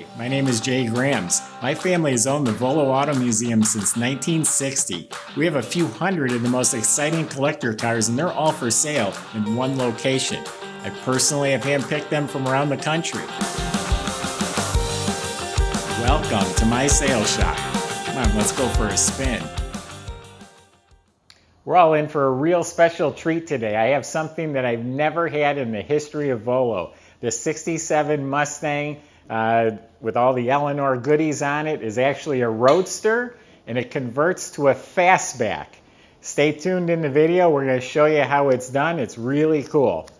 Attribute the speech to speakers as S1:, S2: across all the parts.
S1: Hi, my name is Jay Grams. My family has owned the Volo Auto Museum since 1960. We have a few hundred of the most exciting collector cars and they're all for sale in one location. I personally have handpicked them from around the country. Welcome to my sales shop. Come on, let's go for a spin. We're all in for a real special treat today. I have something that I've never had in the history of Volo. The 67 Mustang with all the Eleanor goodies on it is actually a Roadster, and it converts to a Fastback. Stay tuned in the video. We're going to show you how it's done. It's really cool.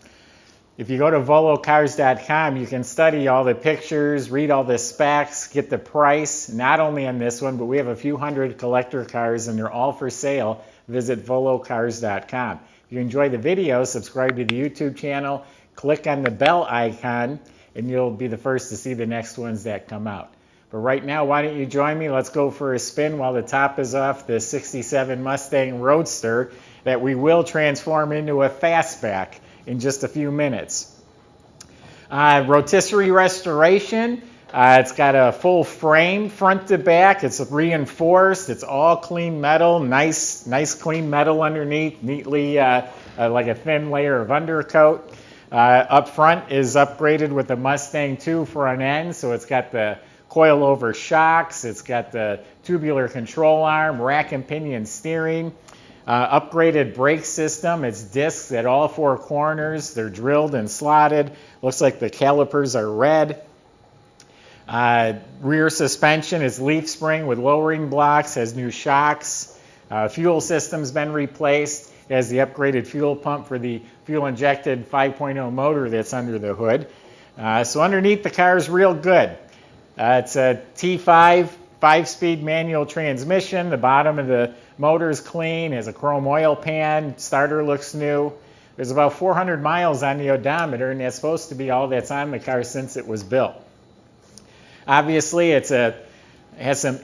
S1: If you go to volocars.com, you can study all the pictures, read all the specs, get the price, not only on this one, but we have a few hundred collector cars and they're all for sale. Visit volocars.com. If you enjoy the video, subscribe to the YouTube channel, click on the bell icon, and you'll be the first to see the next ones that come out. But right now, why don't you join me? Let's go for a spin while the top is off the 67 Mustang Roadster that we will transform into a Fastback in just a few minutes. Rotisserie restoration. It's got a full frame front to back. It's reinforced. It's all clean metal, nice clean metal underneath, neatly like a thin layer of undercoat. Up front is upgraded with the Mustang 2 front end, so it's got the coilover shocks, it's got the tubular control arm, rack and pinion steering, upgraded brake system. It's discs at all four corners. They're drilled and slotted. Looks like the calipers are red. Rear suspension is leaf spring with lowering blocks, has new shocks. Fuel system's been replaced. It has the upgraded fuel pump for the fuel-injected 5.0 motor that's under the hood. So underneath, the car is real good. It's a T5 5-speed manual transmission. The bottom of the motor is clean, has a chrome oil pan. Starter looks new. There's about 400 miles on the odometer, and that's supposed to be all that's on the car since it was built. Obviously, it has some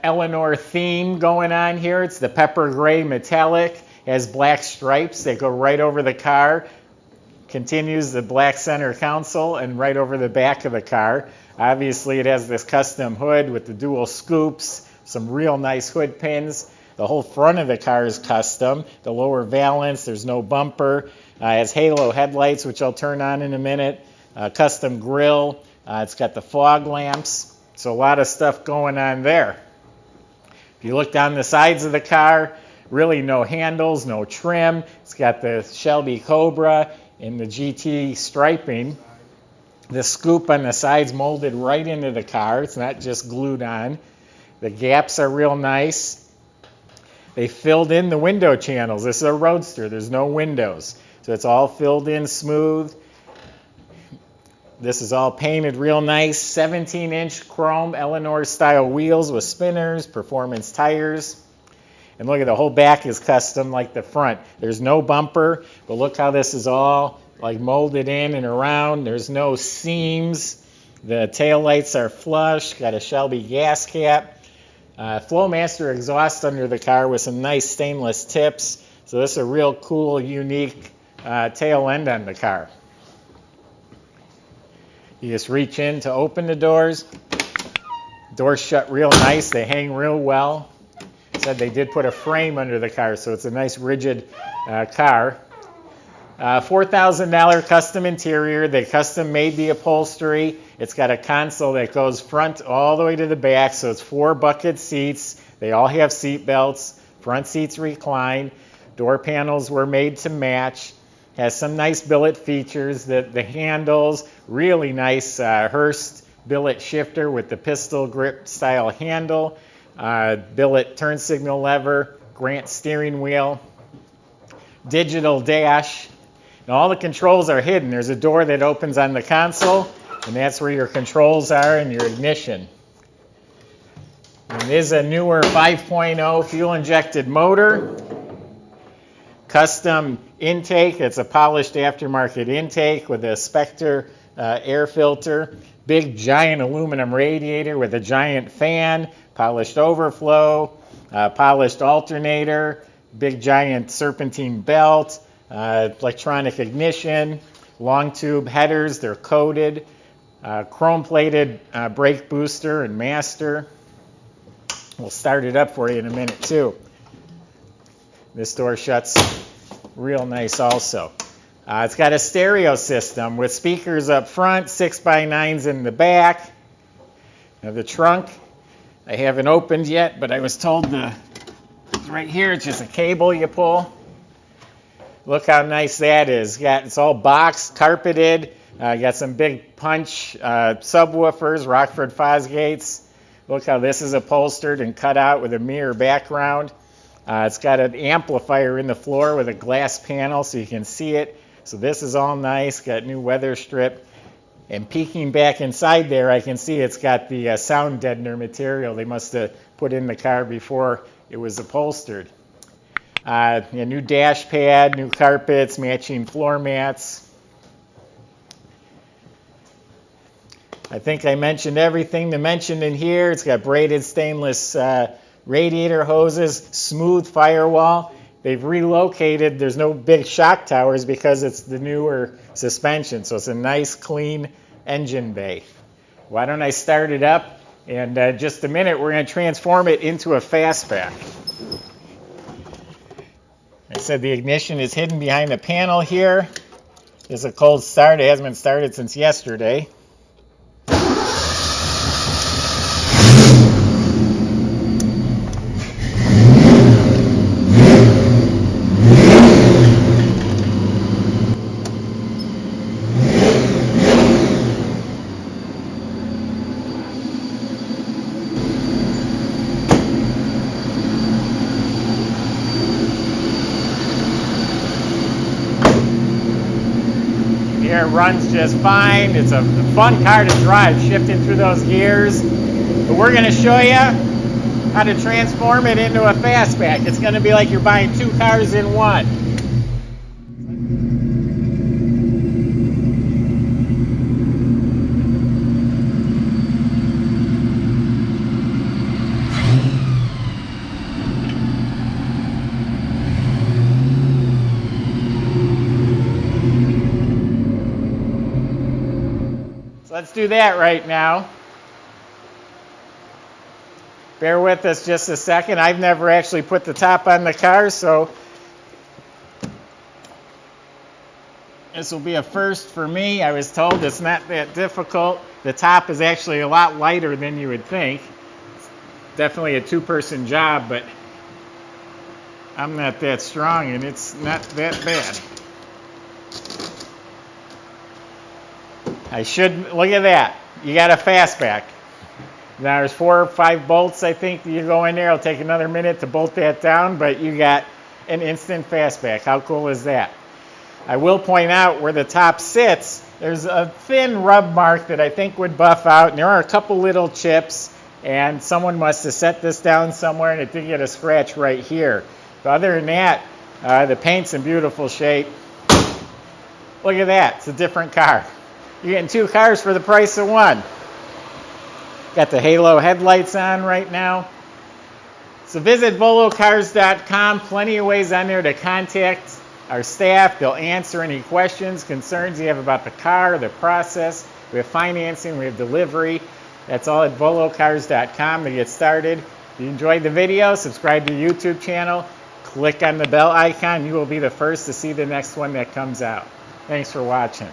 S1: Eleanor theme going on here. It's the pepper gray metallic. Has black stripes that go right over the car, continues the black center console and right over the back of the car. Obviously, it has this custom hood with the dual scoops, some real nice hood pins. The whole front of the car is custom. The lower valance, there's no bumper. It has halo headlights, which I'll turn on in a minute. Custom grille. It's got the fog lamps. So a lot of stuff going on there. If you look down the sides of the car, really no handles, no trim. It's got the Shelby Cobra and the GT striping. The scoop on the sides molded right into the car. It's not just glued on. The gaps are real nice. They filled in the window channels. This is a Roadster. There's no windows. So it's all filled in smooth. This is all painted real nice. 17-inch chrome Eleanor style wheels with spinners, performance tires. And look at the whole back is custom like the front. There's no bumper, but look how this is all like molded in and around. There's no seams. The taillights are flush. Got a Shelby gas cap. Flowmaster exhaust under the car with some nice stainless tips. So this is a real cool, unique tail end on the car. You just reach in to open the doors. Doors shut real nice. They hang real well. Said they did put a frame under the car, so it's a nice rigid car. $4,000 custom interior. They custom made the upholstery. It's got a console that goes front all the way to the back, so it's 4 bucket seats. They all have seat belts. Front seats recline. Door panels were made to match. Has some nice billet features. The handles, really nice Hurst billet shifter with the pistol grip style handle. Billet turn signal lever, Grant steering wheel, digital dash. And all the controls are hidden. There's a door that opens on the console, and that's where your controls are and your ignition. And it is a newer 5.0 fuel-injected motor. Custom intake. It's a polished aftermarket intake with a Spectre air filter. Big giant aluminum radiator with a giant fan. Polished overflow, polished alternator, big giant serpentine belt, electronic ignition, long tube headers, they're coated. Chrome-plated brake booster and master. We'll start it up for you in a minute too. This door shuts real nice also. It's got a stereo system with speakers up front, 6x9s in the back. Now the trunk, I haven't opened yet, but I was told right here, it's just a cable you pull. Look how nice that is. It's all boxed, carpeted. Got some big punch subwoofers, Rockford Fosgates. Look how this is upholstered and cut out with a mirror background. It's got an amplifier in the floor with a glass panel so you can see it. So this is all nice. Got new weather strip. And peeking back inside there, I can see it's got the sound deadener material they must have put in the car before it was upholstered. A new dash pad, new carpets, matching floor mats. I think I mentioned everything to mention in here. It's got braided stainless radiator hoses, smooth firewall. They've relocated. There's no big shock towers because it's the newer suspension. So it's a nice, clean engine bay. Why don't I start it up? And just a minute, we're going to transform it into a fastback. I said the ignition is hidden behind the panel here. It's a cold start. It hasn't been started since yesterday. It runs just fine. It's a fun car to drive, shifting through those gears. But we're going to show you how to transform it into a fastback. It's going to be like you're buying two cars in one. Let's do that right now. Bear with us just a second. I've never actually put the top on the car, so this will be a first for me. I was told it's not that difficult. The top is actually a lot lighter than you would think. It's definitely a two-person job, but I'm not that strong and it's not that bad. Look at that. You got a fastback. Now there's 4 or 5 bolts, I think, you go in there. It'll take another minute to bolt that down, but you got an instant fastback. How cool is that? I will point out where the top sits, there's a thin rub mark that I think would buff out, and there are a couple little chips, and someone must have set this down somewhere, and it did get a scratch right here. But other than that, the paint's in beautiful shape. Look at that. It's a different car. You're getting 2 cars for the price of 1. Got the halo headlights on right now. So visit volocars.com. Plenty of ways on there to contact our staff. They'll answer any questions, concerns you have about the car, the process. We have financing, we have delivery. That's all at volocars.com to get started. If you enjoyed the video, subscribe to the YouTube channel. Click on the bell icon. You will be the first to see the next one that comes out. Thanks for watching.